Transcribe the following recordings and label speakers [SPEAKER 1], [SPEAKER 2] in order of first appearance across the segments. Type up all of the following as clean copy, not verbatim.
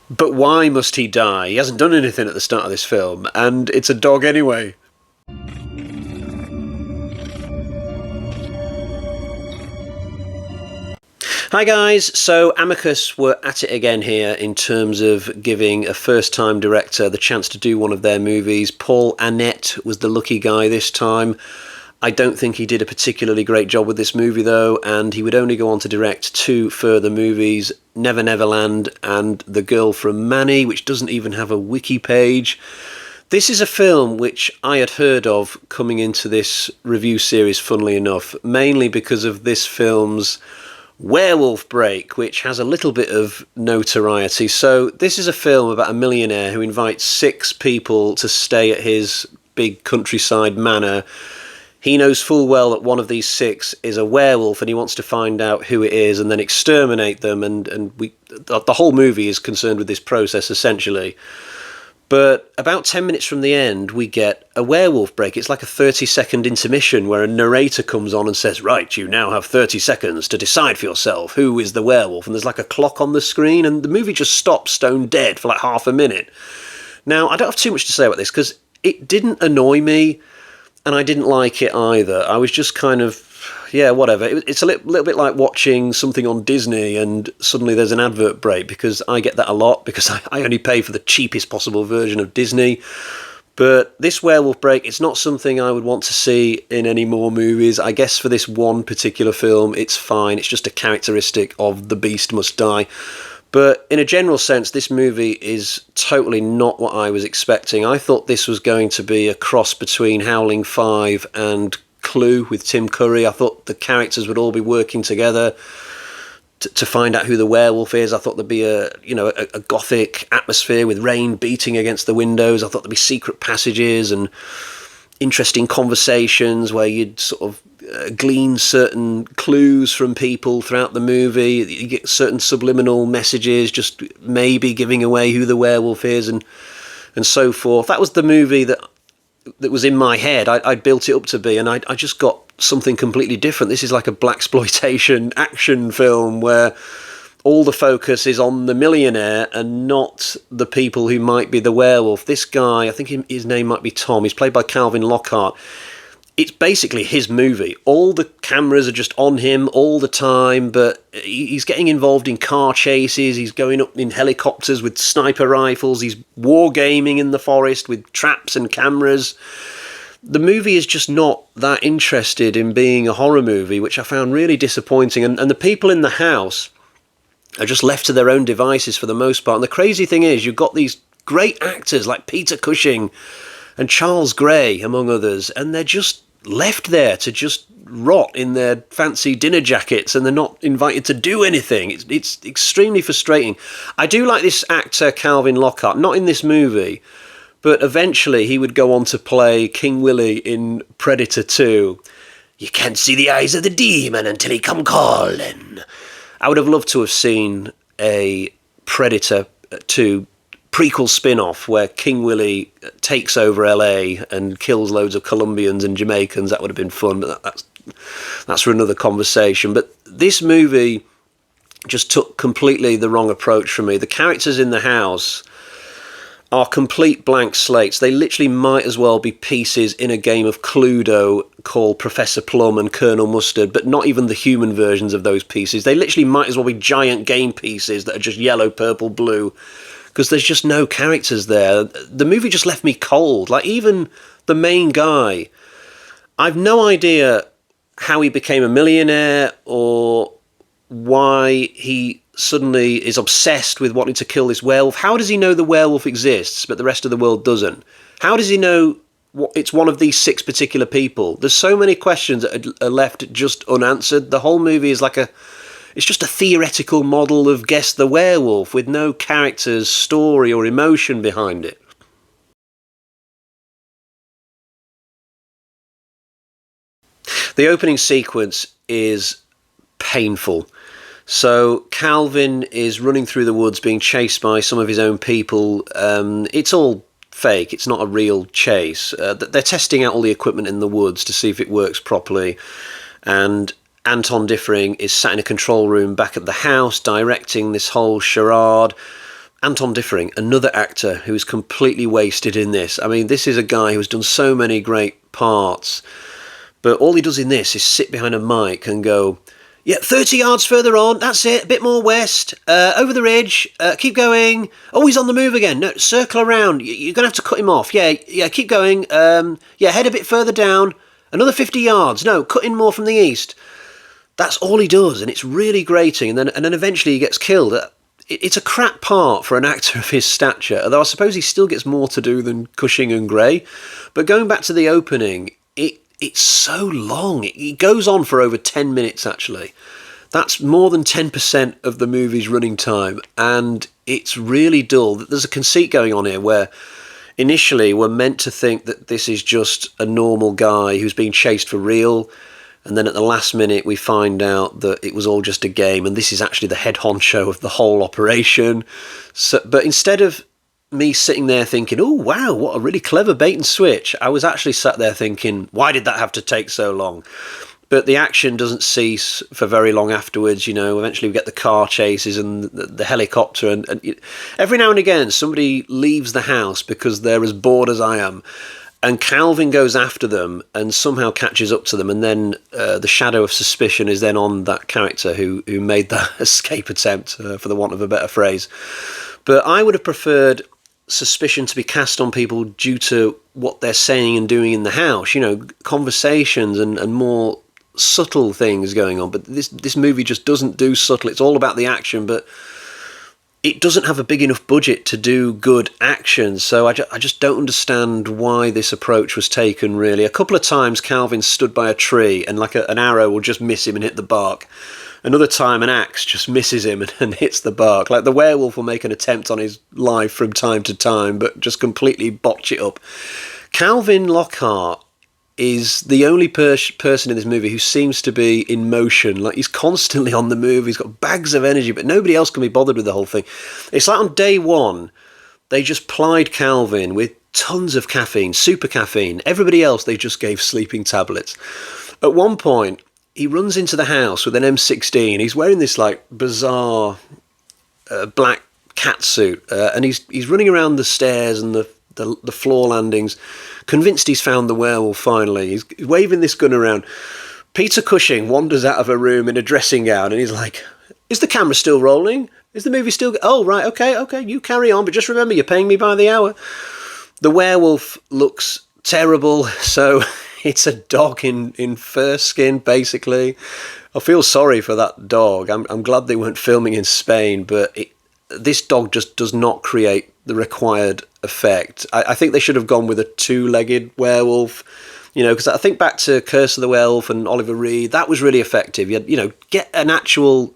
[SPEAKER 1] But why must he die? He hasn't done anything at the start of this film, and it's a dog anyway. Hi guys, so Amicus were at it again here in terms of giving a first-time director the chance to do one of their movies. Paul Annett was the lucky guy this time. I don't think he did a particularly great job with this movie though, and he would only go on to direct 2 further movies, Never Never Land and The Girl from Manny, which doesn't even have a wiki page. This is a film which I had heard of coming into this review series, funnily enough, mainly because of this film's werewolf break, which has a little bit of notoriety. So this is a film about a millionaire who invites 6 people to stay at his big countryside manor. He knows full well that one of these 6 is a werewolf, and he wants to find out who it is and then exterminate them. And the whole movie is concerned with this process, essentially. But about 10 minutes from the end, we get a werewolf break. It's like a 30-second intermission where a narrator comes on and says, right, you now have 30 seconds to decide for yourself who is the werewolf. And there's like a clock on the screen, and the movie just stops stone dead for like half a minute. Now, I don't have too much to say about this because it didn't annoy me, and I didn't like it either. I was just kind of, yeah, whatever. It's a little bit like watching something on Disney and suddenly there's an advert break, because I get that a lot because I only pay for the cheapest possible version of Disney. But this werewolf break, it's not something I would want to see in any more movies. I guess for this one particular film, it's fine. It's just a characteristic of The Beast Must Die. But in a general sense, this movie is totally not what I was expecting. I thought this was going to be a cross between Howling 5 and Clue with Tim Curry. I thought the characters would all be working together to find out who the werewolf is. I thought there'd be a gothic atmosphere with rain beating against the windows. I thought there'd be secret passages and interesting conversations where you'd sort of glean certain clues from people throughout the movie. You get certain subliminal messages, just maybe giving away who the werewolf is and so forth. That was the movie that was in my head. I'd built it up to be, and I just got something completely different. This is like a blaxploitation action film where all the focus is on the millionaire and not the people who might be the werewolf. This guy, I think his name might be Tom, he's played by Calvin Lockhart. It's basically his movie. All the cameras are just on him all the time, but he's getting involved in car chases, he's going up in helicopters with sniper rifles, he's wargaming in the forest with traps and cameras. The movie is just not that interested in being a horror movie, which I found really disappointing. And the people in the house are just left to their own devices for the most part. And the crazy thing is, you've got these great actors like Peter Cushing and Charles Gray, among others, and they're just left there to just rot in their fancy dinner jackets, and they're not invited to do anything. It's extremely frustrating. I do like this actor Calvin Lockhart, not in this movie, but eventually he would go on to play King Willie in Predator 2. You can't see the eyes of the demon until he come calling. I would have loved to have seen a Predator 2 prequel spin-off where King Willie takes over LA and kills loads of Colombians and Jamaicans. That would have been fun, but that's for another conversation. But this movie just took completely the wrong approach from me. The characters in the house are complete blank slates. They literally might as well be pieces in a game of Cluedo called Professor Plum and Colonel Mustard, but not even the human versions of those pieces. They literally might as well be giant game pieces that are just yellow, purple, blue, because there's just no characters there. The movie just left me cold. Like, even the main guy, I've no idea how he became a millionaire or why he suddenly is obsessed with wanting to kill this werewolf. How does he know the werewolf exists but the rest of the world doesn't? How does he know it's one of these 6 particular people? There's so many questions that are left just unanswered. The whole movie is like it's just a theoretical model of Guess the Werewolf with no characters, story or emotion behind it. The opening sequence is painful. So Calvin is running through the woods being chased by some of his own people. It's all fake. It's not a real chase. They're testing out all the equipment in the woods to see if it works properly. And Anton Differing is sat in a control room back at the house directing this whole charade. Anton Differing, another actor who is completely wasted in this. I mean, this is a guy who's done so many great parts, but all he does in this is sit behind a mic and go, yeah, 30 yards further on, that's it, a bit more west, over the ridge, keep going. Oh, he's on the move again. No, circle around. You're going to have to cut him off. Yeah, keep going. Yeah, head a bit further down. Another 50 yards. No, cut in more from the east. That's all he does, and it's really grating. And then eventually he gets killed. It's a crap part for an actor of his stature, although I suppose he still gets more to do than Cushing and Gray. But going back to the opening, it's so long. It goes on for over 10 minutes, actually. That's more than 10% of the movie's running time, and it's really dull. There's a conceit going on here where initially we're meant to think that this is just a normal guy who's being chased for real, and then at the last minute we find out that it was all just a game, and this is actually the head honcho of the whole operation. But instead of me sitting there thinking, oh wow, what a really clever bait and switch, I was actually sat there thinking, why did that have to take so long? But the action doesn't cease for very long afterwards. Eventually we get the car chases and the helicopter, and every now and again somebody leaves the house because they're as bored as I am, and Calvin goes after them and somehow catches up to them, and then the shadow of suspicion is then on that character who made that escape attempt, for the want of a better phrase. But I would have preferred suspicion to be cast on people due to what they're saying and doing in the house, conversations and more subtle things going on. But this movie just doesn't do subtle. It's all about the action, but it doesn't have a big enough budget to do good action. So I just don't understand why this approach was taken, really. A couple of times Calvin stood by a tree and like an arrow will just miss him and hit the bark. Another time an axe just misses him and hits the bark. Like the werewolf will make an attempt on his life from time to time, but just completely botch it up. Calvin Lockhart is the only person in this movie who seems to be in motion. Like he's constantly on the move. He's got bags of energy, but nobody else can be bothered with the whole thing. It's like on day one, they just plied Calvin with tons of caffeine, super caffeine. Everybody else, they just gave sleeping tablets. At one point, he runs into the house with an M16. He's wearing this like bizarre black catsuit, and he's running around the stairs and the floor landings, convinced he's found the werewolf finally. He's waving this gun around. Peter Cushing wanders out of a room in a dressing gown, and he's like, "Is the camera still rolling? Is the movie still... Oh, right, okay, you carry on, but just remember, you're paying me by the hour." The werewolf looks terrible, so... It's a dog in fur skin, basically. I feel sorry for that dog. I'm glad they weren't filming in Spain, but this dog just does not create the required effect. I think they should have gone with a two-legged werewolf, because I think back to Curse of the Werewolf and Oliver Reed, that was really effective. Get an actual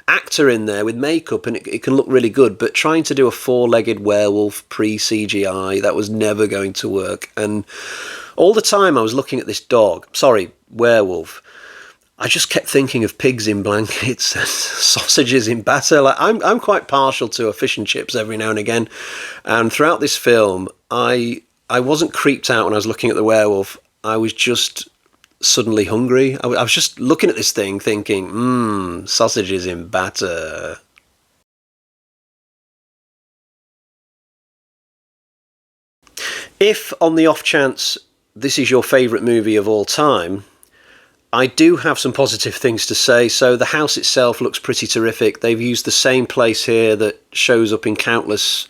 [SPEAKER 1] actor in there with makeup and it can look really good, but trying to do a four-legged werewolf pre-CGI, that was never going to work. And all the time I was looking at this werewolf, I just kept thinking of pigs in blankets and sausages in batter. Like I'm quite partial to a fish and chips every now and again, and throughout this film, I wasn't creeped out when I was looking at the werewolf. I was just suddenly hungry. I was just looking at this thing thinking, sausages in batter. If on the off chance this is your favourite movie of all time, I do have some positive things to say. So the house itself looks pretty terrific. They've used the same place here that shows up in countless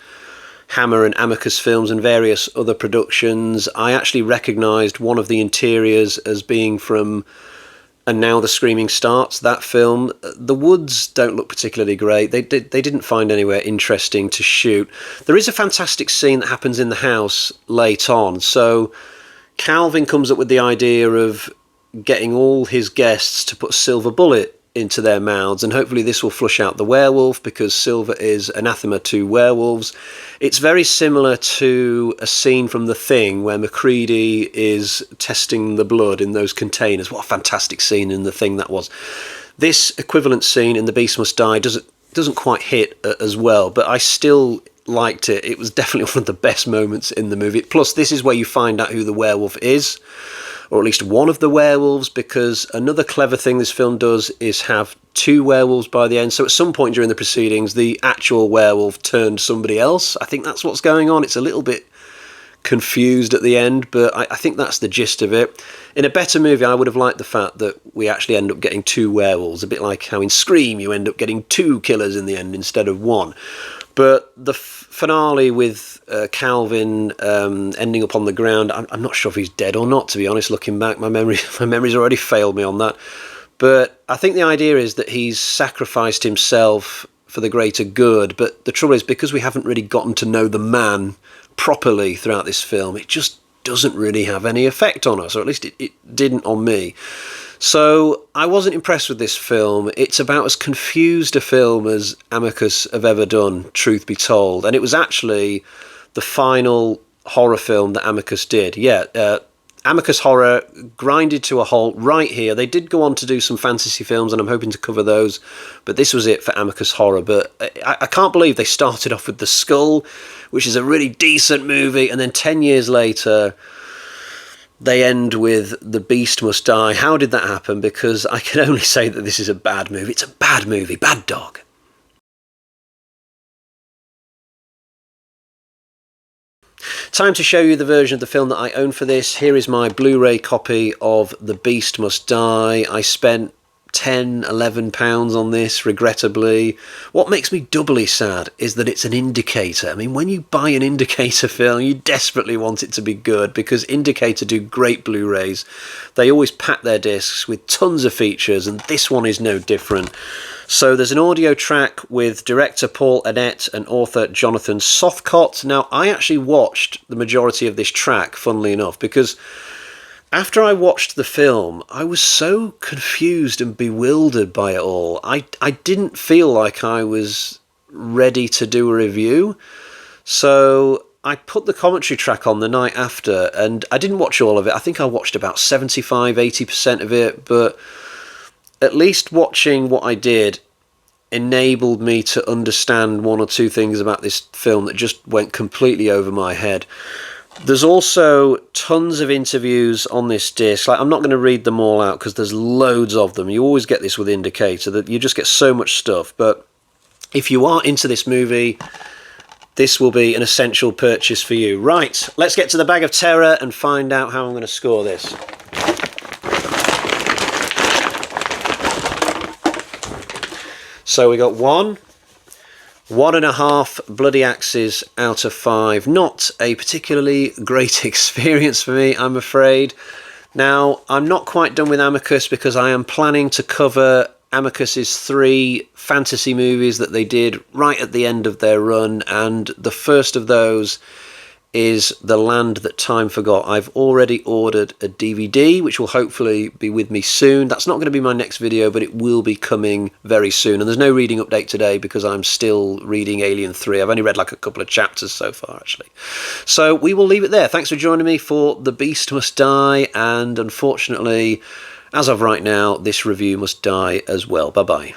[SPEAKER 1] Hammer and Amicus films and various other productions. I actually recognised one of the interiors as being from And Now the Screaming Starts, that film. The woods don't look particularly great. They didn't find anywhere interesting to shoot. There is a fantastic scene that happens in the house late on. So Calvin comes up with the idea of getting all his guests to put a silver bullet into their mouths, and hopefully this will flush out the werewolf, because silver is anathema to werewolves. It's very similar to a scene from The Thing where MacReady is testing the blood in those containers. What a fantastic scene in The Thing that was. This equivalent scene in The Beast Must Die doesn't quite hit as well, but I still liked it. It was definitely one of the best moments in the movie. Plus, this is where you find out who the werewolf is. or at least one of the werewolves, because another clever thing this film does is have two werewolves by the end. So at some point during the proceedings, the actual werewolf turned somebody else. I think that's what's going on. It's a little bit confused at the end, but I think that's the gist of it. In a better movie, I would have liked the fact that we actually end up getting two werewolves, a bit like how in Scream you end up getting two killers in the end instead of one. But the finale with Calvin ending up on the ground, I'm not sure if he's dead or not, to be honest. Looking back, my memory's already failed me on that. But I think the idea is that he's sacrificed himself for the greater good. But the trouble is, because we haven't really gotten to know the man properly throughout this film, it just doesn't really have any effect on us, or at least it didn't on me. So I wasn't impressed with this film. It's about as confused a film as Amicus have ever done, truth be told. And it was actually the final horror film that Amicus did. Yeah, Amicus Horror grinded to a halt right here. They did go on to do some fantasy films, and I'm hoping to cover those, but this was it for Amicus Horror. But I can't believe they started off with The Skull, which is a really decent movie, and then 10 years later they end with The Beast Must Die. How did that happen? Because I can only say that this is a bad movie. It's a bad movie. Bad dog. Time to show you the version of the film that I own for this. Here is my Blu-ray copy of The Beast Must Die. I spent £10-11 on this, regrettably. What makes me doubly sad is that it's an Indicator. I mean, when you buy an Indicator film, you desperately want it to be good, because Indicator do great Blu-rays. They always pack their discs with tons of features, and this one is no different. So there's an audio track with director Paul Annett and author Jonathan Sothcott. Now, I actually watched the majority of this track, funnily enough, because after I watched the film, I was so confused and bewildered by it all. I didn't feel like I was ready to do a review. So I put the commentary track on the night after, and I didn't watch all of it. I think I watched about 75-80% of it, but at least watching what I did enabled me to understand one or two things about this film that just went completely over my head. There's also tons of interviews on this disc. Like, I'm not going to read them all out because there's loads of them. You always get this with Indicator, that you just get so much stuff. But if you are into this movie, this will be an essential purchase for you. Right, let's get to the bag of terror and find out how I'm going to score this. So we got 1.5 bloody axes out of 5. Not a particularly great experience for me, I'm afraid. Now, I'm not quite done with Amicus, because I am planning to cover Amicus's 3 fantasy movies that they did right at the end of their run, and the first of those is The Land That Time Forgot. I've already ordered a DVD, which will hopefully be with me soon. That's not going to be my next video, but it will be coming very soon. And there's no reading update today because I'm still reading Alien 3. I've only read like a couple of chapters so far, actually. So we will leave it there. Thanks for joining me for The Beast Must Die, and unfortunately, as of right now, this review must die as well. Bye-bye.